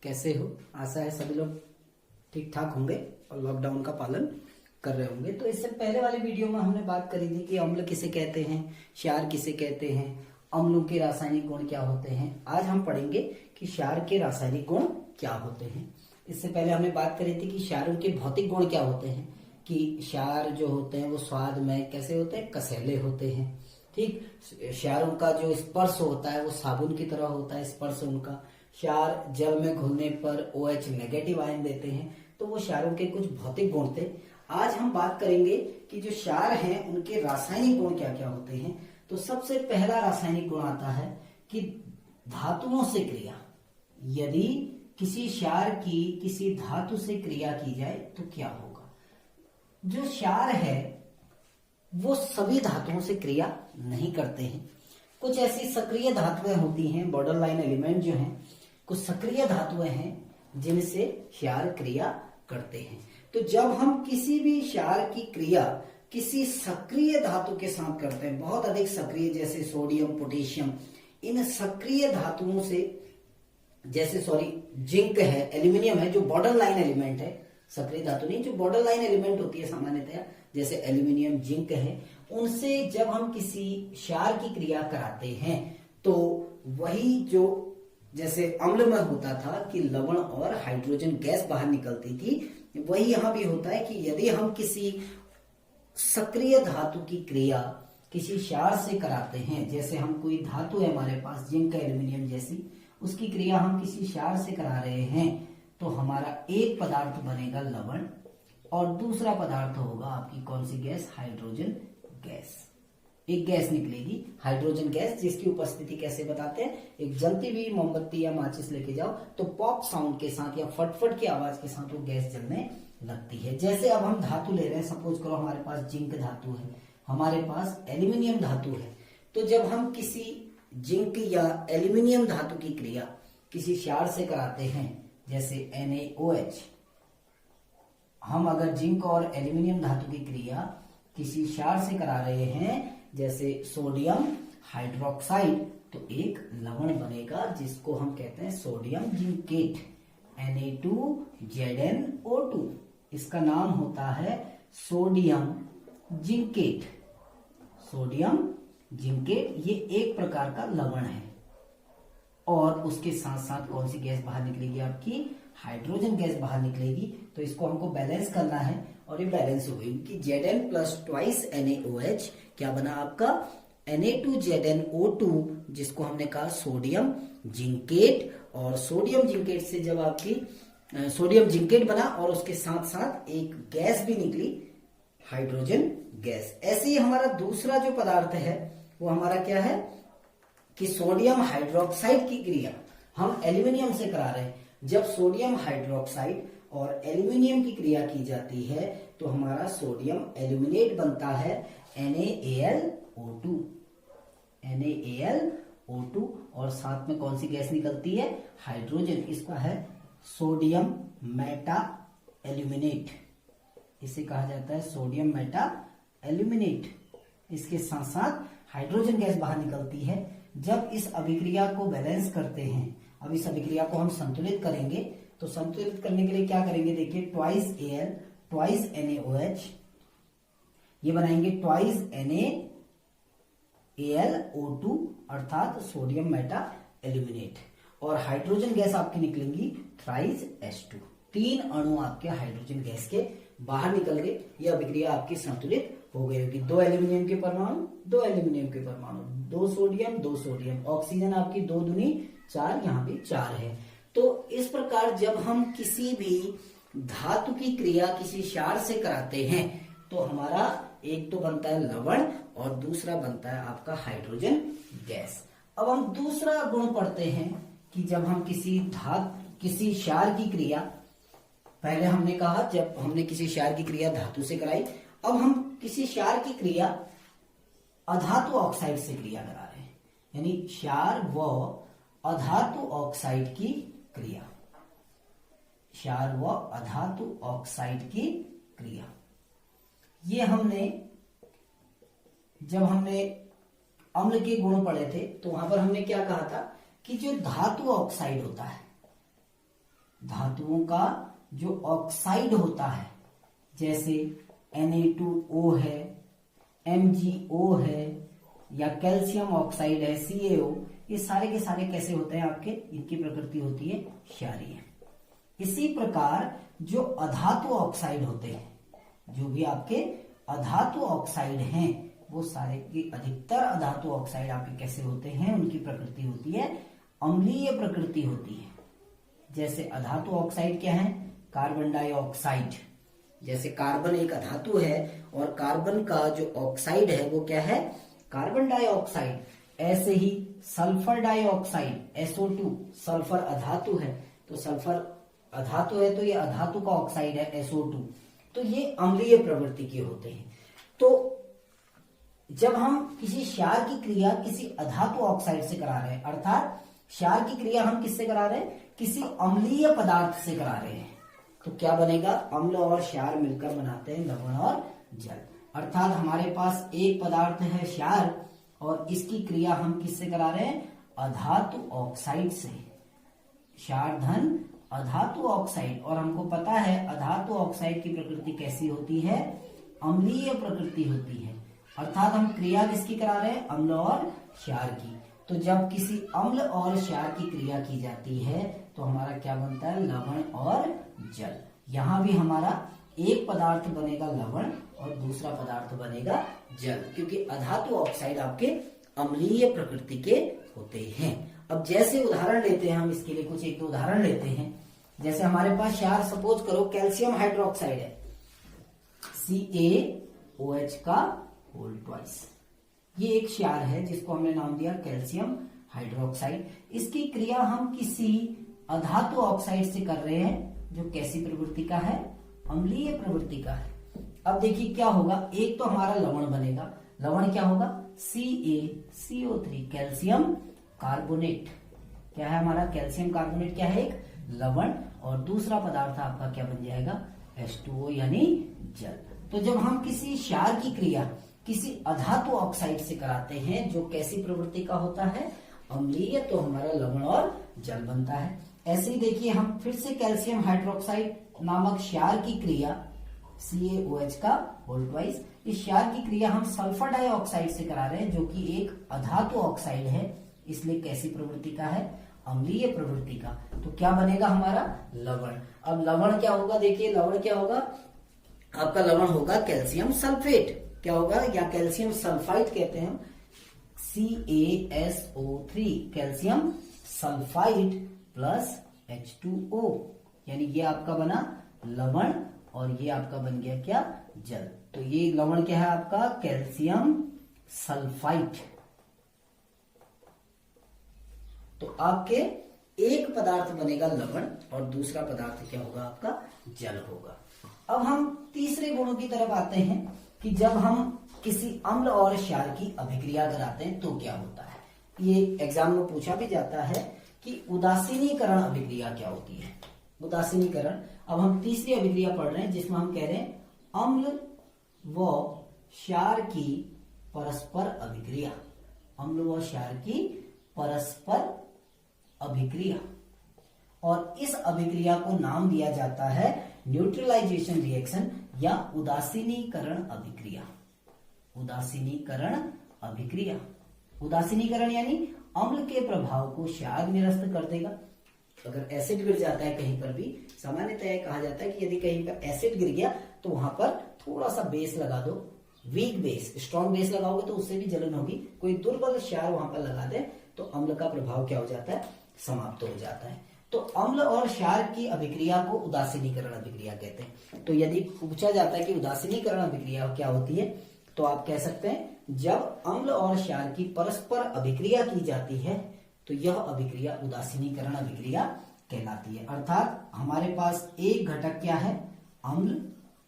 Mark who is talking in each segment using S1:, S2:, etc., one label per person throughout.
S1: कैसे हो। आशा है सभी लोग ठीक ठाक होंगे और लॉकडाउन का पालन कर रहे होंगे। तो इससे पहले वाली वीडियो में हमने बात करी थी कि अम्ल किसे कहते हैं, क्षार किसे कहते हैं, अम्लों के रासायनिक गुण क्या होते हैं। आज हम पढ़ेंगे कि क्षार के रासायनिक गुण क्या होते हैं। इससे पहले हमने बात करी थी कि क्षारों के भौतिक गुण क्या होते हैं, कि क्षार जो होते हैं वो स्वाद में कैसे होते हैं, कसैले होते हैं। ठीक, क्षारों का जो स्पर्श होता है वो साबुन की तरह होता है स्पर्श उनका। क्षार जल में घुलने पर OH नेगेटिव आयन देते हैं। तो वो क्षारों के कुछ भौतिक गुण थे। आज हम बात करेंगे कि जो क्षार हैं उनके रासायनिक गुण क्या क्या होते हैं। तो सबसे पहला रासायनिक गुण आता है कि धातुओं से क्रिया। यदि किसी क्षार की किसी धातु से क्रिया की जाए तो क्या होगा। जो क्षार है वो सभी धातुओं से क्रिया नहीं करते हैं। कुछ ऐसी सक्रिय धातुएं होती हैं, बॉर्डर लाइन एलिमेंट जो हैं, कुछ सक्रिय धातुएं हैं जिनसे क्षार क्रिया करते हैं। तो जब हम किसी भी क्षार की क्रिया किसी सक्रिय धातु के साथ करते हैं, बहुत अधिक सक्रिय, जैसे सोडियम, पोटेशियम, इन सक्रिय धातुओं से, जैसे जिंक है, एल्यूमिनियम है, जो बॉर्डर लाइन एलिमेंट है, सक्रिय धातु नहीं, जो बॉर्डर लाइन एलिमेंट होती है सामान्यतया, जैसे एल्यूमिनियम, जिंक है, उनसे जब हम किसी क्षार की क्रिया कराते हैं तो वही जो जैसे अम्ल में होता था कि लवण और हाइड्रोजन गैस बाहर निकलती थी, वही यहां भी होता है कि यदि हम किसी सक्रिय धातु की क्रिया किसी क्षार से कराते हैं, जैसे हम कोई धातु है हमारे पास जिंक, एल्यूमिनियम जैसी, उसकी क्रिया हम किसी क्षार से करा रहे हैं, तो हमारा एक पदार्थ बनेगा लवण और दूसरा पदार्थ होगा आपकी कौन सी गैस, हाइड्रोजन गैस। एक गैस निकलेगी हाइड्रोजन गैस, जिसकी उपस्थिति कैसे बताते हैं, एक जलती हुई मोमबत्ती या माचिस लेके जाओ तो पॉप साउंड के साथ या फटफट की आवाज के साथ वो गैस जलने लगती है। जैसे अब हम धातु ले रहे हैं, सपोज करो हमारे पास जिंक धातु है, हमारे पास एल्यूमिनियम धातु है, तो जब हम किसी जिंक या एल्यूमिनियम धातु की क्रिया किसी क्षार से कराते हैं, जैसे NaOH, हम अगर जिंक और एल्यूमिनियम धातु की क्रिया किसी क्षार से करा रहे हैं, जैसे सोडियम हाइड्रोक्साइड, तो एक लवण बनेगा जिसको हम कहते हैं सोडियम जिंकेट, Na2ZnO2। इसका नाम होता है सोडियम जिंकेट। सोडियम जिंकेट ये एक प्रकार का लवण है और उसके साथ साथ कौन सी गैस बाहर निकलेगी, आपकी हाइड्रोजन गैस बाहर निकलेगी। तो इसको हमको बैलेंस करना है और ये बैलेंस हो गई कि Zn प्लस ट्वाइस NaOH क्या बना आपका Na2ZnO2, जिसको हमने कहा सोडियम जिंकेट। और सोडियम जिंकेट से जब आपकी सोडियम जिंकेट बना और उसके साथ साथ एक गैस भी निकली, हाइड्रोजन गैस। ऐसे ही हमारा दूसरा जो पदार्थ है वो हमारा क्या है कि सोडियम हाइड्रोक्साइड की क्रिया हम एल्यूमिनियम से करा रहे हैं। जब सोडियम हाइड्रोक्साइड और एल्यूमिनियम की क्रिया की जाती है तो हमारा सोडियम एल्यूमिनेट बनता है NaAlO2। NaAlO2 और साथ में कौन सी गैस निकलती है, हाइड्रोजन। इसका है सोडियम मेटा एल्यूमिनेट, इसे कहा जाता है सोडियम मेटा एल्यूमिनेट। इसके साथ साथ हाइड्रोजन गैस बाहर निकलती है। जब इस अभिक्रिया को बैलेंस करते हैं, अब इस अभिक्रिया को हम संतुलित करेंगे, तो संतुलित करने के लिए क्या करेंगे, देखिए ट्वाइस Al ट्वाइस NaOH, ये बनाएंगे ट्वाइस NaAlO2 अर्थात सोडियम मेटा एल्यूमिनेट, और हाइड्रोजन गैस आपकी निकलेंगी थ्राइस H2। 3 अणु आपके हाइड्रोजन गैस के बाहर निकल गए। यह अभिक्रिया आपकी संतुलित हो गई होगी। 2 एल्यूमिनियम के परमाणु, 2 एल्यूमिनियम के परमाणु, 2 सोडियम, 2 सोडियम, ऑक्सीजन आपकी 2 दूनी 4, यहाँ भी 4 है। तो इस प्रकार जब हम किसी भी धातु की क्रिया किसी क्षार से कराते हैं तो हमारा एक तो बनता है लवण और दूसरा बनता है आपका हाइड्रोजन गैस। अब हम दूसरा गुण पढ़ते हैं कि जब हम किसी क्षार की क्रिया, पहले हमने कहा जब हमने किसी क्षार की क्रिया धातु से कराई, अब हम किसी क्षार की क्रिया अधातु ऑक्साइड से क्रिया करा रहे हैं, यानी क्षार व अधातु ऑक्साइड की क्रिया, क्षार व अधातु ऑक्साइड की क्रिया। ये जब हमने अम्ल के गुण पढ़े थे तो वहां पर हमने क्या कहा था कि जो धातु ऑक्साइड होता है, धातुओं का जो ऑक्साइड होता है, जैसे Na2O है, MgO है, या कैल्शियम ऑक्साइड है CaO, ये सारे के सारे कैसे होते हैं आपके, इनकी प्रकृति होती है क्षारीय। इसी प्रकार जो अधातु ऑक्साइड होते हैं, जो भी आपके अधातु ऑक्साइड हैं, वो सारे की अधिकतर अधातु ऑक्साइड आपके कैसे होते हैं, उनकी प्रकृति होती है अम्लीय प्रकृति होती है। जैसे अधातु ऑक्साइड क्या है, कार्बन डाइऑक्साइड। जैसे कार्बन एक अधातु है और कार्बन का जो ऑक्साइड है वो क्या है, कार्बन डाइऑक्साइड। ऐसे ही सल्फर डाइऑक्साइड SO2, सल्फर अधातु है, तो सल्फर अधातु है तो ये अधातु का ऑक्साइड है SO2, तो ये अम्लीय प्रवृत्ति के होते हैं। तो जब हम किसी क्षार की क्रिया किसी अधातु ऑक्साइड से करा रहे हैं, अर्थात क्षार की क्रिया हम किससे करा रहे हैं, किसी अम्लीय पदार्थ से करा रहे हैं, तो क्या बनेगा, अम्ल और क्षार मिलकर बनाते हैं लवण और जल। अर्थात हमारे पास एक पदार्थ है क्षार और इसकी क्रिया हम किससे करा रहे हैं, अधातु ऑक्साइड से, क्षार धन अधातु ऑक्साइड। और हमको पता है अधातु ऑक्साइड की प्रकृति कैसी होती है, अम्लीय प्रकृति होती है। अर्थात हम क्रिया किसकी करा रहे हैं, अम्ल और क्षार की। तो जब किसी अम्ल और क्षार की क्रिया की जाती है तो हमारा क्या बनता है, लवण और जल। यहां भी हमारा एक पदार्थ बनेगा लवण और दूसरा पदार्थ बनेगा जल, क्योंकि अधातु ऑक्साइड आपके अम्लीय प्रकृति के होते हैं। अब जैसे उदाहरण लेते हैं हम, इसके लिए कुछ एक दो उदाहरण लेते हैं। जैसे हमारे पास क्षार सपोज करो कैल्शियम हाइड्रोक्साइड है, CaOH का होल ट्वाइस। ये एक क्षार है जिसको हमने नाम दिया कैल्शियम हाइड्रोक्साइड। इसकी क्रिया हम किसी अधातु ऑक्साइड से कर रहे हैं जो कैसी प्रवृत्ति का है, अम्लीय प्रवृत्ति का है। अब देखिए क्या होगा, एक तो हमारा लवण बनेगा, लवण क्या होगा, CaCO3 कैल्शियम कार्बोनेट। क्या है हमारा, कैल्शियम कार्बोनेट क्या है, एक लवण। और दूसरा पदार्थ आपका क्या बन जाएगा, H2O यानी जल। तो जब हम किसी क्षार की क्रिया किसी अधातु ऑक्साइड से कराते हैं जो कैसी प्रवृत्ति का होता है, अम्लीय, तो हमारा लवण और जल बनता है। ऐसे ही देखिए हम फिर से कैल्शियम हाइड्रोक्साइड नामक क्षार की क्रिया CaOH का होल ट्वाइस, इस क्षार की क्रिया हम सल्फर डाइऑक्साइड से करा रहे हैं जो कि एक अधातु ऑक्साइड है, इसलिए कैसी प्रवृत्ति का है, अम्लीय प्रवृत्ति का। तो क्या बनेगा हमारा, लवण। अब लवण क्या होगा, देखिए लवण क्या होगा, आपका लवण होगा कैल्शियम सल्फेट। क्या होगा, या कैल्शियम सल्फाइड कहते हैं, CaSO3 calcium sulphide plus H2O, यानी ये आपका बना लवण और ये आपका बन गया क्या, जल। तो ये लवण क्या है आपका, कैल्शियम सल्फाइड। तो आपके एक पदार्थ बनेगा लवण और दूसरा पदार्थ क्या होगा आपका, जल होगा। अब हम तीसरे गुणों की तरफ आते हैं कि जब हम किसी अम्ल और क्षार की अभिक्रिया कराते हैं तो क्या होता है। ये एग्जाम में पूछा भी जाता है कि उदासीनीकरण अभिक्रिया क्या होती है। उदासीनीकरण, अब हम तीसरी अभिक्रिया पढ़ रहे हैं जिसमें हम कह रहे हैं अम्ल व क्षार की परस्पर अभिक्रिया। अम्ल व क्षार की परस्पर अभिक्रिया, और इस अभिक्रिया को नाम दिया जाता है न्यूट्रलाइजेशन रिएक्शन या उदासीनीकरण अभिक्रिया। उदासीनीकरण अभिक्रिया, उदासीनीकरण यानी अम्ल के प्रभाव को क्षार निरस्त कर देगा। अगर एसिड गिर जाता है कहीं पर भी, सामान्यतः कहा जाता है कि यदि कहीं पर एसिड गिर गया तो वहां पर थोड़ा सा बेस लगा दो, वीक बेस। स्ट्रॉन्ग बेस लगाओगे तो उससे भी जलन होगी, कोई दुर्बल क्षार वहां पर लगा दे तो अम्ल का प्रभाव क्या हो जाता है, समाप्त हो जाता है। तो अम्ल और क्षार की अभिक्रिया को उदासीनीकरण अभिक्रिया कहते हैं। तो यदि पूछा जाता है कि उदासीनीकरण अभिक्रिया क्या होती है, तो आप कह सकते हैं जब अम्ल और क्षार की परस्पर अभिक्रिया की जाती है तो यह अभिक्रिया उदासीनीकरण अभिक्रिया कहलाती है। अर्थात हमारे पास एक घटक क्या है, अम्ल,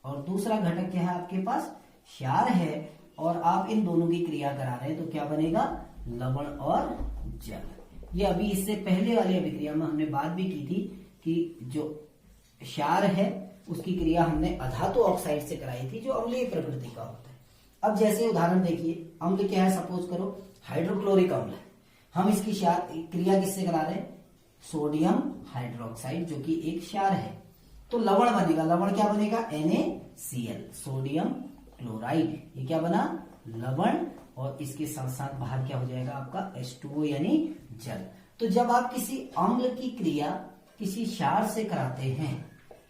S1: और दूसरा घटक क्या है आपके पास, क्षार है, और आप इन दोनों की क्रिया करा रहे हैं तो क्या बनेगा, लवण और जल। ये अभी इससे पहले वाली अभिक्रिया में हमने बात भी की थी कि जो क्षार है उसकी क्रिया हमने अधातु ऑक्साइड से कराई थी जो अम्लीय प्रकृति का होता है। अब जैसे उदाहरण देखिए, अम्ल क्या है, सपोज करो हाइड्रोक्लोरिक अम्ल है, हम इसकी क्रिया किससे करा रहे हैं, सोडियम हाइड्रोक्साइड जो कि एक क्षार है। तो लवण बनेगा, लवण क्या बनेगा, NaCl, सोडियम क्लोराइड। ये क्या बना, लवण, और इसके साथ साथ बाहर क्या हो जाएगा आपका H2O यानी जल। तो जब आप किसी अम्ल की क्रिया किसी क्षार से कराते हैं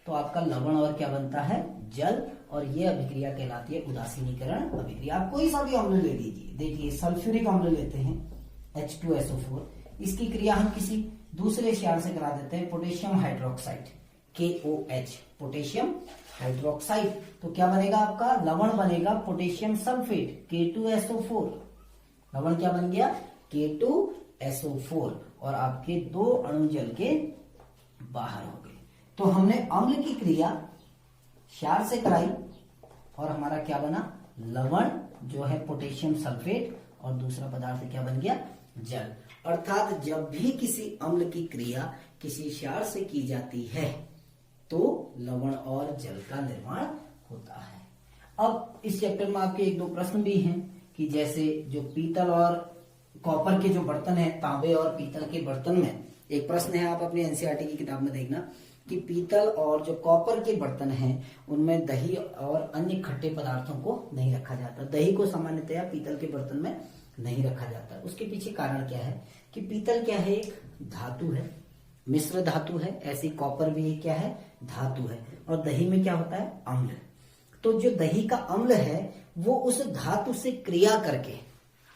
S1: तो आपका लवण और क्या बनता है, जल, और ये अभिक्रिया कहलाती है उदासीनीकरण अभिक्रिया। आप कोई सा भी अम्ल ले लीजिए, देखिए सल्फ्यूरिक अम्ल लेते हैं H2SO4, इसकी क्रिया हम किसी दूसरे क्षार से करा देते हैं potassium hydroxide KOH, potassium hydroxide, तो क्या बनेगा आपका, लवण बनेगा पोटेशियम सल्फेट K2SO4। लवण क्या बन गया, K2SO4, और आपके 2 अणु जल के बाहर हो गए। तो हमने अम्ल की क्रिया क्षार से कराई और हमारा क्या बना, लवण जो है पोटेशियम सल्फेट, और दूसरा पदार्थ क्या बन गया, जल। अर्थात जब भी किसी अम्ल की क्रिया किसी क्षार से की जाती है तो लवण और जल का निर्माण होता है। अब इस चैप्टर में आपके 1-2 प्रश्न भी हैं कि जैसे जो पीतल और कॉपर के जो बर्तन है, तांबे और पीतल के बर्तन में एक प्रश्न है, आप अपनी एनसीईआरटी की किताब में देखना कि पीतल और जो कॉपर के बर्तन हैं उनमें दही और अन्य खट्टे पदार्थों को नहीं रखा जाता। दही को सामान्यतया पीतल के बर्तन में नहीं रखा जाता। उसके पीछे कारण क्या है कि पीतल क्या है, एक धातु है, मिश्र धातु है, ऐसी कॉपर भी एक क्या है, धातु है, और दही में क्या होता है, अम्ल। तो जो दही का अम्ल है वो उस धातु से क्रिया करके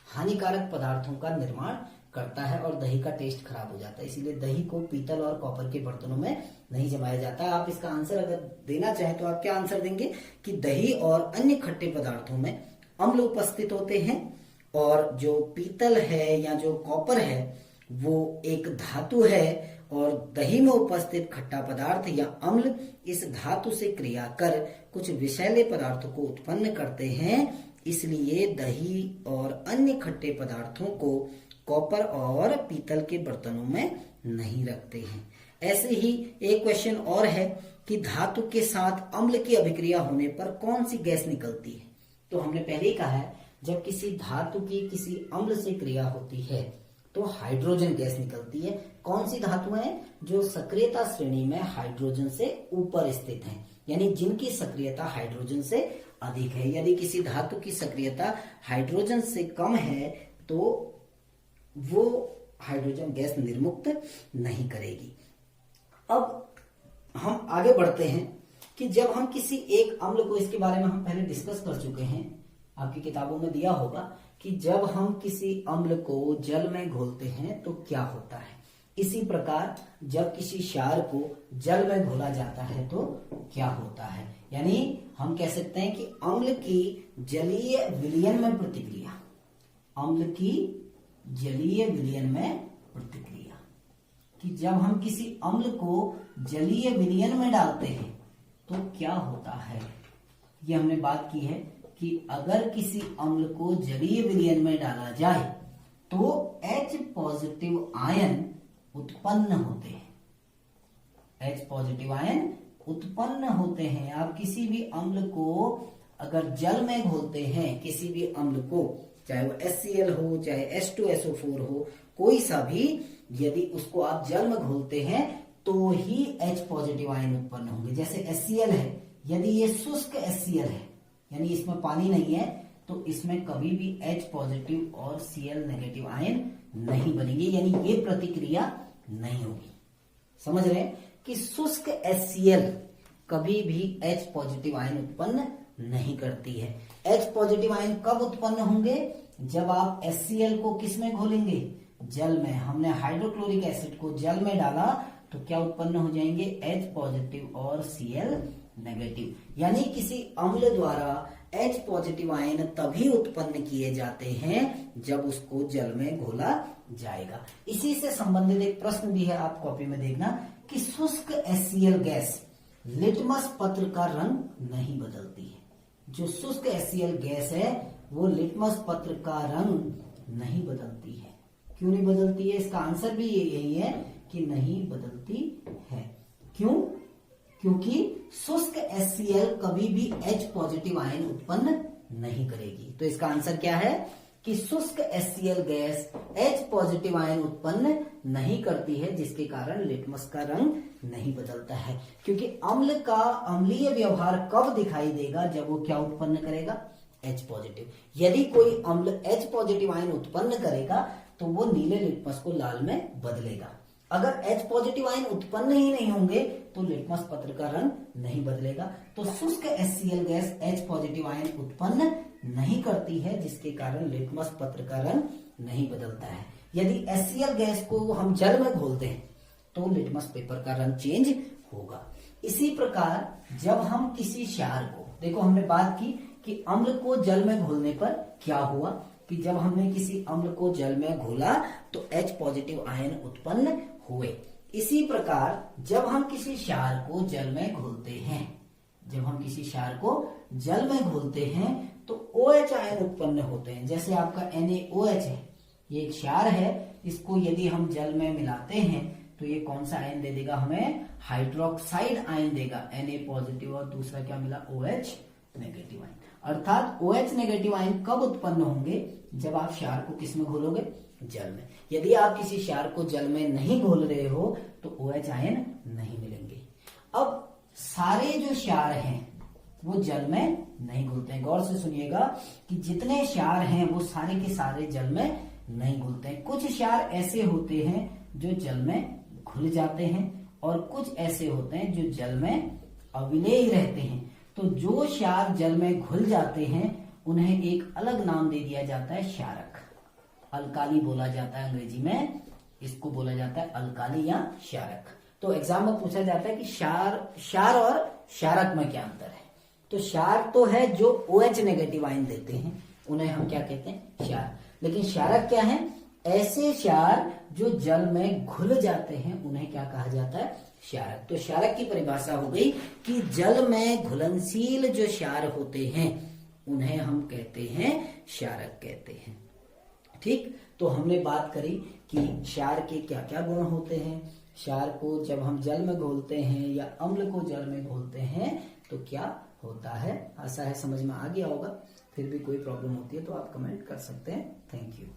S1: हानिकारक पदार्थों का निर्माण करता है और दही का टेस्ट खराब हो जाता है। इसीलिए दही को पीतल और कॉपर के बर्तनों में नहीं जमाया जाता है। आप इसका आंसर अगर देना चाहें तो आप क्या आंसर देंगे कि दही और अन्य खट्टे पदार्थों में अम्ल उपस्थित होते हैं, और जो पीतल है या जो कॉपर है वो एक धातु है, और दही में उपस्थित खट्टा पदार्थ या अम्ल इस धातु से क्रिया कर कुछ विषैले पदार्थों को उत्पन्न करते हैं। इसलिए दही और अन्य खट्टे पदार्थों को कॉपर और पीतल के बर्तनों में नहीं रखते हैं। ऐसे ही एक क्वेश्चन और है कि धातु के साथ अम्ल की अभिक्रिया होने पर कौन सी गैस निकलती है। तो हमने पहले ही कहा है जब किसी धातु की किसी अम्ल से क्रिया होती है तो हाइड्रोजन गैस निकलती है। कौन सी धातुएं हैं, जो सक्रियता श्रेणी में हाइड्रोजन से ऊपर स्थित हैं, यानी जिनकी सक्रियता हाइड्रोजन से अधिक है। यदि किसी धातु की सक्रियता हाइड्रोजन से कम है तो वो हाइड्रोजन गैस निर्मुक्त नहीं करेगी। अब हम आगे बढ़ते हैं कि जब हम किसी एक अम्ल को, इसके बारे में हम पहले डिस्कस कर चुके हैं, आपकी किताबों में दिया होगा कि जब हम किसी अम्ल को जल में घोलते हैं तो क्या होता है। इसी प्रकार जब किसी क्षार को जल में घोला जाता है तो क्या होता है। यानी हम कह सकते हैं कि अम्ल की जलीय विलयन में प्रतिक्रिया, अम्ल की जलीय विलयन में प्रतिक्रिया, कि जब हम किसी अम्ल को जलीय विलयन में डालते हैं तो क्या होता है। ये हमने बात की है कि अगर किसी अम्ल को जलीय विलयन में डाला जाए तो H पॉजिटिव आयन उत्पन्न होते हैं। H पॉजिटिव आयन उत्पन्न होते हैं। आप किसी भी अम्ल को अगर जल में घोलते हैं, किसी भी अम्ल को, चाहे वो HCl हो चाहे H2SO4 हो, कोई सा भी, यदि उसको आप जल में घोलते हैं तो ही H पॉजिटिव आयन उत्पन्न होंगे। जैसे HCl है, यदि ये शुष्क HCl है यानी इसमें पानी नहीं है तो इसमें कभी भी H पॉजिटिव और Cl नेगेटिव आयन नहीं बनेंगे, यानी ये प्रतिक्रिया नहीं होगी। समझ रहे हैं कि शुष्क HCl कभी भी H पॉजिटिव आयन उत्पन्न नहीं करती है। H पॉजिटिव आयन कब उत्पन्न होंगे, जब आप HCl को किस में घोलेंगे, जल में। हमने हाइड्रोक्लोरिक एसिड को जल में डाला तो क्या उत्पन्न हो जाएंगे, H पॉजिटिव और Cl नेगेटिव। यानी किसी अम्ल द्वारा H पॉजिटिव आयन तभी उत्पन्न किए जाते हैं जब उसको जल में घोला जाएगा। इसी से संबंधित एक प्रश्न भी है, आप कॉपी में देखना, कि शुष्क HCl गैस लिटमस पत्र का रंग नहीं बदलती है। जो शुष्क HCl गैस है वो लिटमस पत्र का रंग नहीं बदलती है। क्यों नहीं बदलती है, इसका आंसर भी यही है कि नहीं बदलती है। क्यों, क्योंकि शुष्क HCl कभी भी H पॉजिटिव आयन उत्पन्न नहीं करेगी। तो इसका आंसर क्या है कि शुष्क HCl gas H positive ion उत्पन्न नहीं करती है, जिसके कारण लिटमस का रंग नहीं बदलता है। क्योंकि अम्ल का अम्लीय व्यवहार कब दिखाई देगा? जब वो क्या उत्पन्न करेगा? H positive. यदि कोई अम्ल H पॉजिटिव आयन उत्पन्न करेगा तो वो नीले लिटमस को लाल में बदलेगा। अगर H पॉजिटिव आयन उत्पन्न ही नहीं होंगे तो लिटमस पत्र का रंग नहीं बदलेगा। तो शुष्क HCl gas H positive ion उत्पन्न नहीं करती है, जिसके कारण लिटमस पत्र का रंग नहीं बदलता है। यदि HCl गैस को हम जल में घोलते हैं तो लिटमस पेपर का रंग चेंज होगा। इसी प्रकार जब हम किसी क्षार को, देखो हमने बात की कि अम्ल को जल में घोलने पर क्या हुआ, कि जब हमने किसी अम्ल को जल में घोला तो H पॉजिटिव आयन उत्पन्न हुए। इसी प्रकार जब हम किसी क्षार को जल में घोलते हैं, जब हम किसी क्षार को जल में घोलते हैं तो OH आयन उत्पन्न होते हैं। जैसे आपका NaOH है, ये एक क्षार है, इसको यदि हम जल में मिलाते हैं तो ये कौन सा आयन दे देगा? हमें हाइड्रोक्साइड आयन देगा। Na पॉजिटिव और दूसरा क्या मिला? OH negative ion. अर्थात OH नेगेटिव आयन कब उत्पन्न होंगे? जब आप क्षार को किस में घोलोगे? जल में। यदि आप किसी क्षार को जल में नहीं घोल रहे हो तो OH आयन नहीं मिलेंगे। अब सारे जो क्षार हैं वो जल में नहीं घुलते हैं। गौर से सुनिएगा कि जितने क्षार हैं वो सारे के सारे जल में नहीं घुलते हैं। कुछ क्षार ऐसे होते हैं जो जल में घुल जाते हैं और कुछ ऐसे होते हैं जो जल में अविलेय रहते हैं। तो जो क्षार जल में घुल जाते हैं उन्हें एक अलग नाम दे दिया जाता है क्षारक। अल्काली बोला जाता है अंग्रेजी में, इसको बोला जाता है अल्काली या क्षारक। तो एग्जाम में पूछा जाता है कि क्षार और क्षारक में क्या अंतर है? तो क्षार तो है जो OH नेगेटिव आयन देते हैं, उन्हें हम क्या कहते हैं? क्षार। लेकिन क्षारक क्या है? ऐसे क्षार जो जल में घुल जाते हैं उन्हें क्या कहा जाता है? क्षारक। तो क्षारक की परिभाषा हो गई कि जल में घुलनशील जो क्षार होते हैं उन्हें हम कहते हैं क्षारक कहते हैं। ठीक, तो हमने बात करी कि क्षार के क्या क्या गुण होते हैं, क्षार को जब हम जल में घोलते हैं या अम्ल को जल में घोलते हैं तो क्या होता है। आशा है समझ में आ गया होगा। फिर भी कोई प्रॉब्लम होती है तो आप कमेंट कर सकते हैं। Thank you.